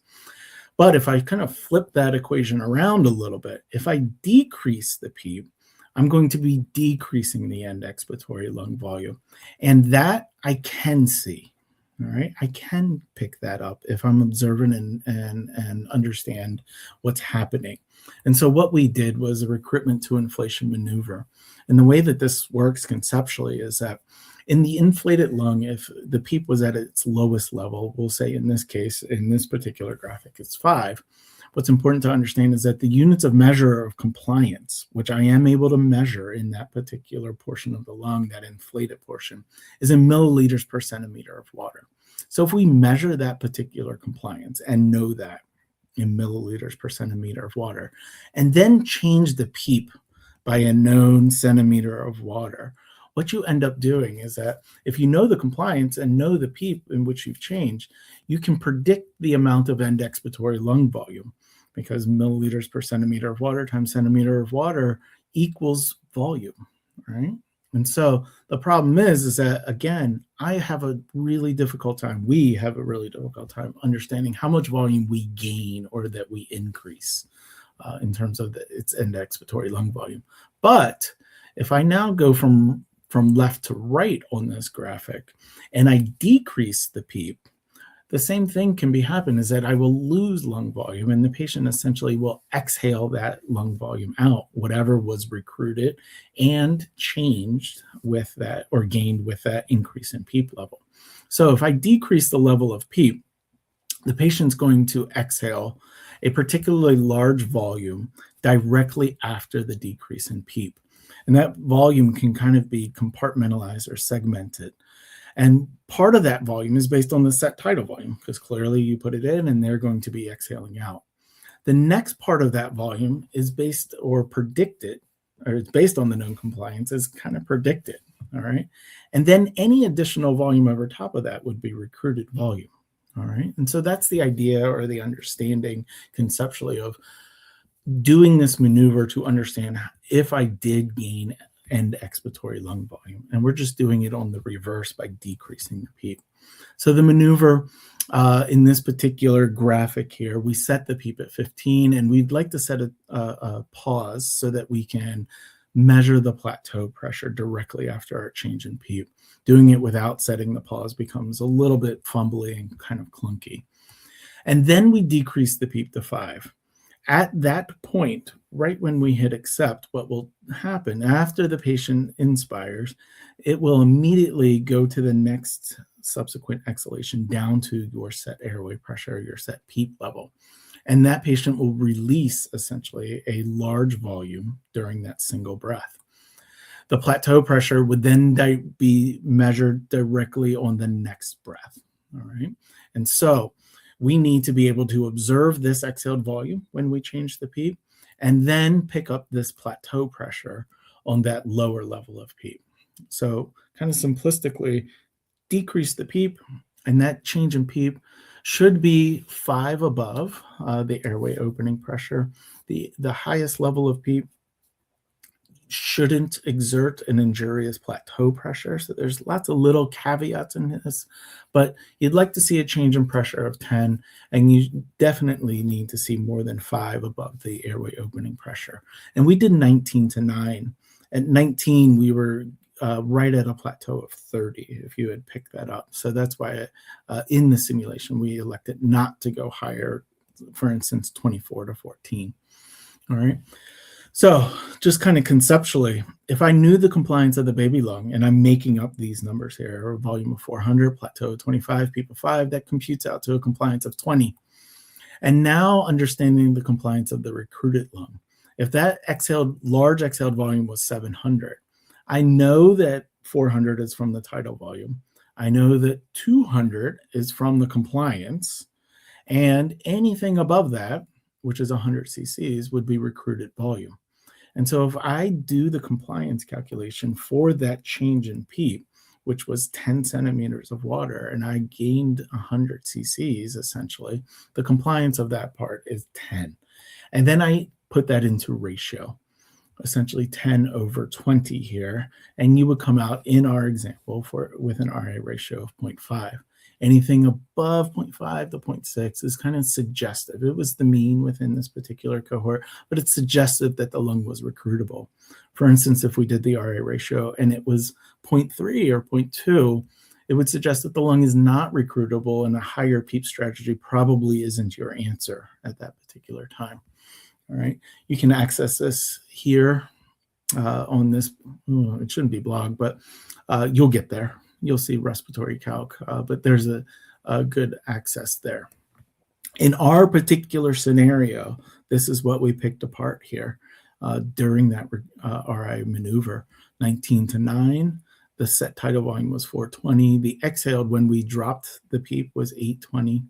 But if I kind of flip that equation around a little bit, if I decrease the PEEP, I'm going to be decreasing the end expiratory lung volume. And that I can see. All right, I can pick that up if I'm observant and understand what's happening. And so what we did was a recruitment to inflation maneuver. And the way that this works conceptually is that in the inflated lung, if the PEEP was at its lowest level, we'll say in this case, in this particular graphic, it's 5. What's important to understand is that the units of measure of compliance, which I am able to measure in that particular portion of the lung, that inflated portion, is in milliliters per centimeter of water. So if we measure that particular compliance and know that in milliliters per centimeter of water, and then change the PEEP by a known centimeter of water, what you end up doing is that if you know the compliance and know the PEEP in which you've changed, you can predict the amount of end expiratory lung volume, because milliliters per centimeter of water times centimeter of water equals volume, right? And so the problem is that, again, I have a really difficult time, we have a really difficult time understanding how much volume we gain or that we increase in terms of its end expiratory lung volume. But if I now go from left to right on this graphic and I decrease the PEEP, the same thing can be happen, is that I will lose lung volume and the patient essentially will exhale that lung volume out, whatever was recruited and changed with that or gained with that increase in PEEP level. So if I decrease the level of PEEP, the patient's going to exhale a particularly large volume directly after the decrease in PEEP. And that volume can kind of be compartmentalized or segmented. And part of that volume is based on the set tidal volume, because clearly you put it in and they're going to be exhaling out. The next part of that volume is based or predicted, or it's based on the known compliance, is kind of predicted, all right? And then any additional volume over top of that would be recruited volume, all right? And so that's the idea or the understanding conceptually of doing this maneuver to understand if I did gain end expiratory lung volume. And we're just doing it on the reverse by decreasing the PEEP. So the maneuver in this particular graphic here, we set the PEEP at 15, and we'd like to set a pause so that we can measure the plateau pressure directly after our change in PEEP. Doing it without setting the pause becomes a little bit fumbly and kind of clunky. And then we decrease the PEEP to 5. At that point, right when we hit accept, what will happen after the patient inspires, it will immediately go to the next subsequent exhalation down to your set airway pressure, your set PEEP level. And that patient will release essentially a large volume during that single breath. The plateau pressure would then be measured directly on the next breath. All right. And so we need to be able to observe this exhaled volume when we change the PEEP, and then pick up this plateau pressure on that lower level of PEEP. So kind of simplistically, decrease the PEEP, and that change in PEEP should be 5 above the airway opening pressure. The highest level of PEEP shouldn't exert an injurious plateau pressure. So there's lots of little caveats in this, but you'd like to see a change in pressure of 10, and you definitely need to see more than 5 above the airway opening pressure. And we did 19 to 9. At 19, we were right at a plateau of 30, if you had picked that up. So that's why in the simulation, we elected not to go higher, for instance, 24 to 14. All right. So just kind of conceptually, if I knew the compliance of the baby lung, and I'm making up these numbers here, a volume of 400, plateau of 25, peak of 5, that computes out to a compliance of 20. And now understanding the compliance of the recruited lung, if that large exhaled volume was 700, I know that 400 is from the tidal volume. I know that 200 is from the compliance, and anything above that, which is 100 cc's, would be recruited volume. And so if I do the compliance calculation for that change in PEEP, which was 10 centimeters of water, and I gained 100 cc's, essentially, the compliance of that part is 10. And then I put that into ratio, essentially 10 over 20 here, and you would come out in our example with an RA ratio of 0.5. Anything above 0.5 to 0.6 is kind of suggestive. It was the mean within this particular cohort, but it's suggestive that the lung was recruitable. For instance, if we did the RA ratio and it was 0.3 or 0.2, it would suggest that the lung is not recruitable, and a higher PEEP strategy probably isn't your answer at that particular time. All right, you can access this here on this, it shouldn't be blog, but you'll get there. You'll see respiratory calc, but there's a good access there. In our particular scenario, this is what we picked apart here during that RI maneuver. 19 to 9, the set tidal volume was 420. The exhaled when we dropped the PEEP was 820,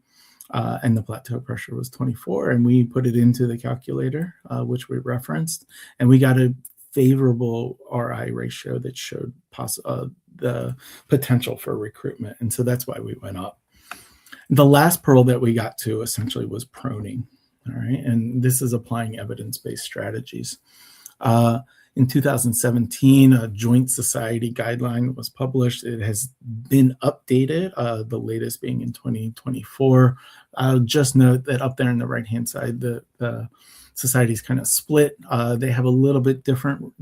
and the plateau pressure was 24. And we put it into the calculator, which we referenced, and we got a favorable RI ratio that showed the potential for recruitment. And so that's why we went up. The last pearl that we got to essentially was proning. All right. And this is applying evidence-based strategies. In 2017, a joint society guideline was published. It has been updated, the latest being in 2024. I'll just note that up there on the right-hand side, the society's kind of split. They have a little bit different,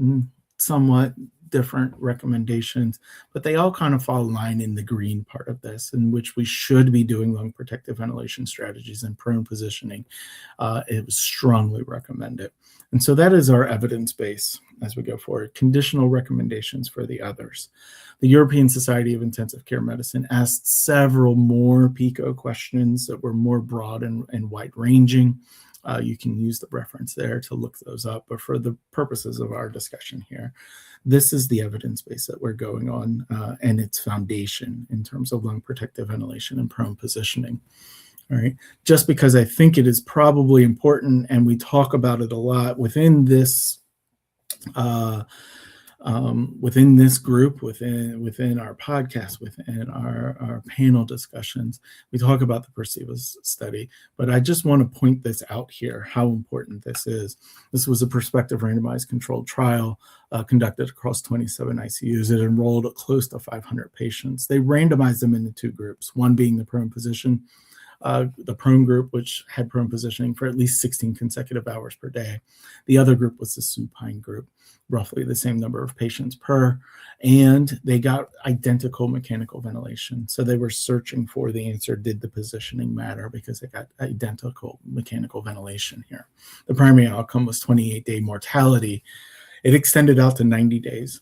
somewhat different recommendations, but they all kind of fall in line in the green part of this, in which we should be doing lung protective ventilation strategies and prone positioning. It was strongly recommended. And so that is our evidence base as we go forward. Conditional recommendations for the others. The European Society of Intensive Care Medicine asked several more PICO questions that were more broad and wide-ranging. You can use the reference there to look those up, but for the purposes of our discussion here, this is the evidence base that we're going on and its foundation in terms of lung protective ventilation and prone positioning. All right, just because I think it is probably important and we talk about it a lot within this group, within our podcast, within our panel discussions, we talk about the Perceiva's study, but I just want to point this out here, how important this is. This was a prospective randomized controlled trial conducted across 27 ICUs. It enrolled close to 500 patients. They randomized them into two groups, one being the prone position, the prone group, which had prone positioning for at least 16 consecutive hours per day. The other group was the supine group, roughly the same number of patients per, and they got identical mechanical ventilation. So they were searching for the answer, did the positioning matter, because they got identical mechanical ventilation here. The primary outcome was 28-day mortality. It extended out to 90 days.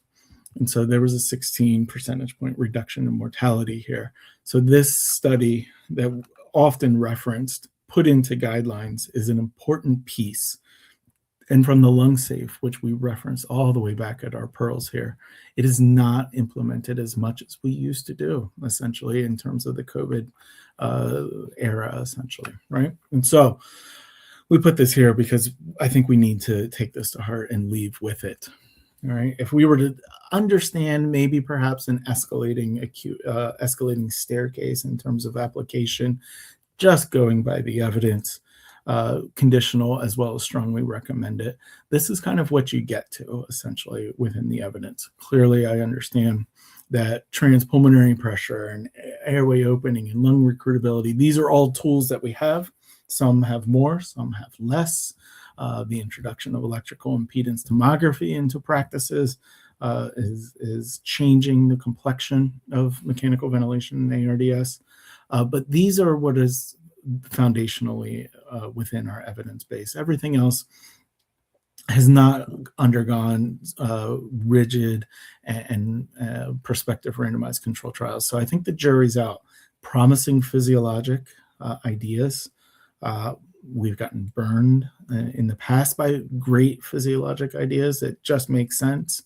And so there was a 16 percentage point reduction in mortality here. So this study that often referenced, put into guidelines, is an important piece. And from the lung safe, which we reference all the way back at our pearls here, it is not implemented as much as we used to do, essentially, in terms of the COVID era, essentially, right? And so we put this here because I think we need to take this to heart and leave with it. All right. If we were to understand maybe perhaps an escalating staircase in terms of application, just going by the evidence, conditional as well as strongly recommend it. This is kind of what you get to essentially within the evidence. Clearly, I understand that transpulmonary pressure and airway opening and lung recruitability, these are all tools that we have. Some have more, some have less. The introduction of electrical impedance tomography into practices is changing the complexion of mechanical ventilation in ARDS. But these are what is foundationally within our evidence base. Everything else has not undergone rigid and prospective randomized control trials. So I think the jury's out. Promising physiologic ideas. We've gotten burned in the past by great physiologic ideas that just make sense.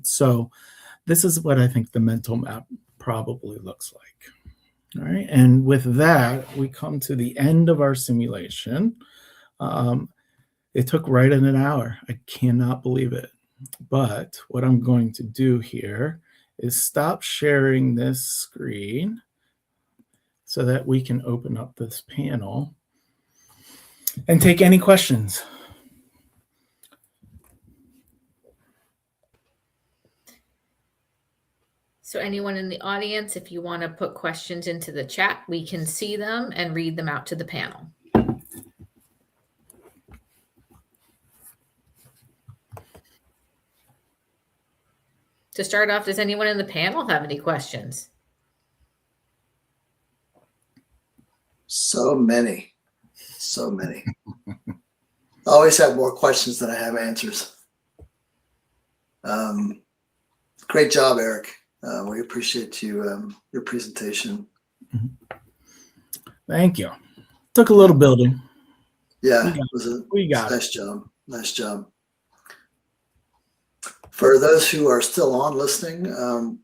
So this is what I think the mental map probably looks like. All right, and with that, we come to the end of our simulation. It took right in an hour. I cannot believe it. But what I'm going to do here is stop sharing this screen so that we can open up this panel and take any questions. So anyone in the audience, if you want to put questions into the chat, we can see them and read them out to the panel. To start off, does anyone in the panel have any questions? So many. I always have more questions than I have answers. Great job, Eric. We appreciate you, your presentation. Thank you. Took a little building. Yeah, it was a nice job. Nice job. For those who are still on listening,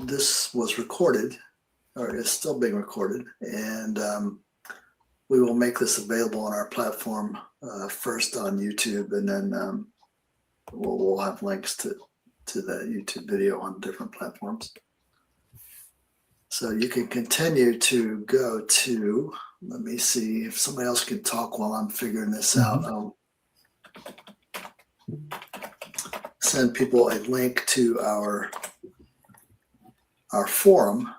this was recorded, or is still being recorded, and we will make this available on our platform first on YouTube, and then we'll have links to the YouTube video on different platforms. So you can continue to go to, let me see if somebody else can talk while I'm figuring this out. I'll send people a link to our forum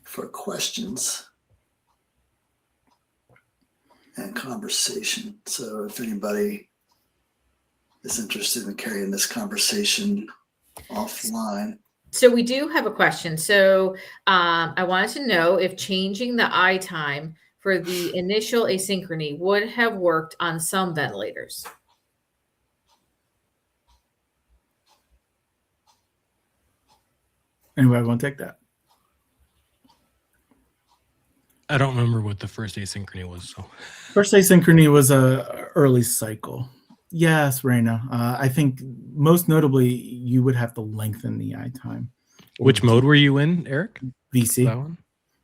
for questions and conversation. So if anybody is interested in carrying this conversation offline. So we do have a question. So I wanted to know if changing the I time for the initial asynchrony would have worked on some ventilators. Anybody want to take that? I don't remember what the first asynchrony was. So First asynchrony was a early cycle. Yes, Raina. I think most notably, you would have to lengthen the I time. Which mode were you in, Eric? VC. That one?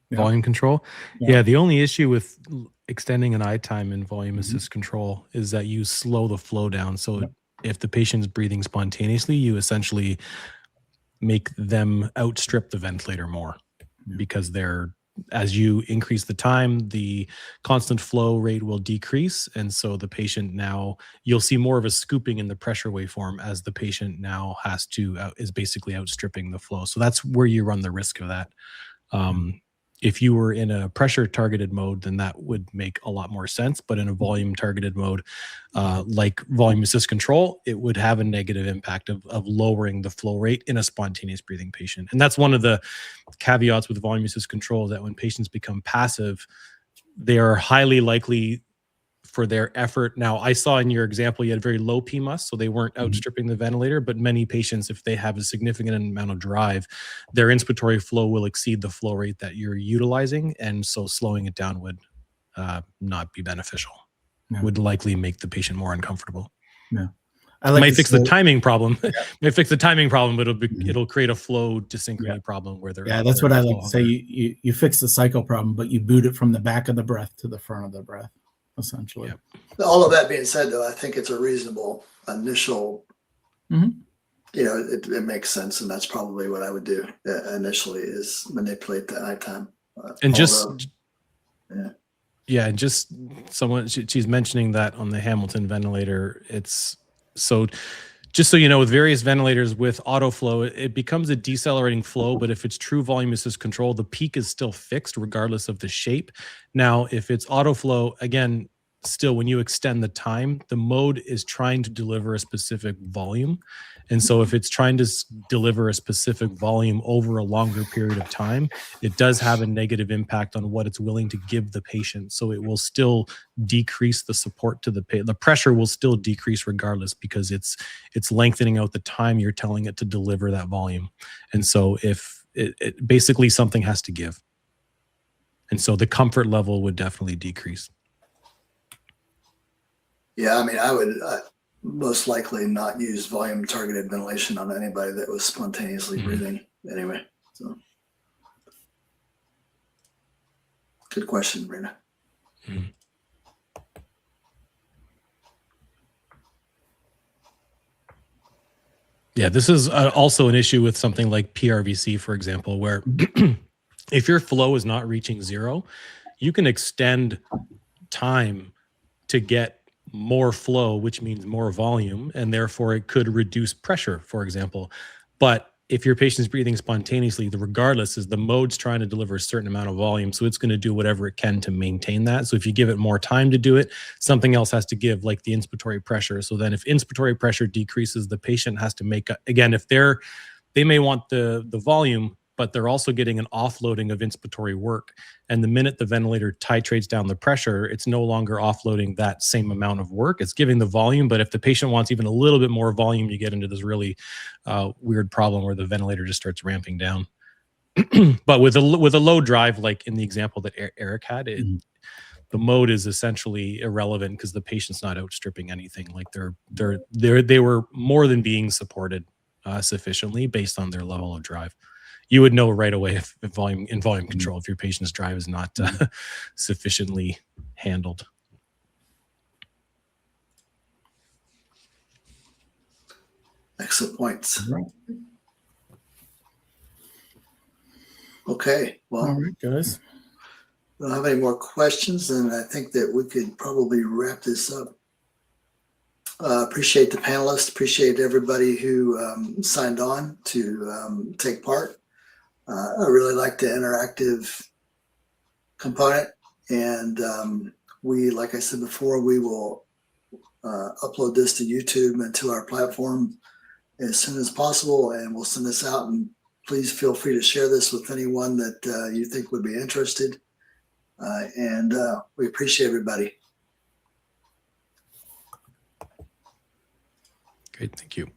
Yeah. Volume control? Yeah. Yeah, the only issue with extending an I time in volume assist control is that you slow the flow down. So if the patient's breathing spontaneously, you essentially make them outstrip the ventilator more because as you increase the time, the constant flow rate will decrease. And so the patient now, you'll see more of a scooping in the pressure waveform as the patient now is basically outstripping the flow. So that's where you run the risk of that. If you were in a pressure targeted mode, then that would make a lot more sense. But in a volume targeted mode, like volume assist control, it would have a negative impact of lowering the flow rate in a spontaneous breathing patient. And that's one of the caveats with volume assist control, that when patients become passive, they are highly likely for their effort. Now, I saw in your example, you had very low PMUS, so they weren't outstripping the ventilator, but many patients, if they have a significant amount of drive, their inspiratory flow will exceed the flow rate that you're utilizing. And so slowing it down would not be beneficial. No. Would likely make the patient more uncomfortable. No. It might fix the timing problem. Might fix the timing problem, but it'll create a flow synchrony problem where they're. Yeah, that's what I like to say. You fix the cycle problem, but you boot it from the back of the breath to the front of the breath, essentially. Yep. All of that being said, though, I think it's a reasonable initial, it makes sense. And that's probably what I would do initially, is manipulate the I time. And Yeah, and just someone, she's mentioning that on the Hamilton ventilator, it's so, just so you know, with various ventilators with auto flow, it becomes a decelerating flow, but if it's true volume assist control, the peak is still fixed regardless of the shape. Now, if it's auto flow, again, still when you extend the time, the mode is trying to deliver a specific volume. And so if it's trying to deliver a specific volume over a longer period of time, it does have a negative impact on what it's willing to give the patient. So it will still decrease the support to the patient. The pressure will still decrease regardless, because it's lengthening out the time you're telling it to deliver that volume. And so if it basically something has to give. And so the comfort level would definitely decrease. Yeah, I mean, I would most likely not use volume targeted ventilation on anybody that was spontaneously breathing anyway. So good question, Brina. Yeah, this is also an issue with something like PRVC, for example, where if your flow is not reaching zero, you can extend time to get more flow, which means more volume, and therefore it could reduce pressure, for example. But if your patient's breathing spontaneously, regardless, is the mode's trying to deliver a certain amount of volume, so it's going to do whatever it can to maintain that. So if you give it more time to do it, something else has to give, like the inspiratory pressure. So then if inspiratory pressure decreases, the patient has to make, again, if they may want the volume, but they're also getting an offloading of inspiratory work. And the minute the ventilator titrates down the pressure, it's no longer offloading that same amount of work. It's giving the volume, but if the patient wants even a little bit more volume, you get into this really weird problem where the ventilator just starts ramping down. But with a low drive, like in the example that Eric had, the mode is essentially irrelevant because the patient's not outstripping anything. Like they were more than being supported sufficiently based on their level of drive. You would know right away if volume control, if your patient's drive is not sufficiently handled. Excellent points. Right. Okay, well, All right, guys. we don't have any more questions, and I think that we could probably wrap this up. Appreciate the panelists, appreciate everybody who signed on to take part. I really like the interactive component, and we, like I said before, we will upload this to YouTube and to our platform as soon as possible, and we'll send this out. And please feel free to share this with anyone that you think would be interested. And we appreciate everybody. Great, thank you.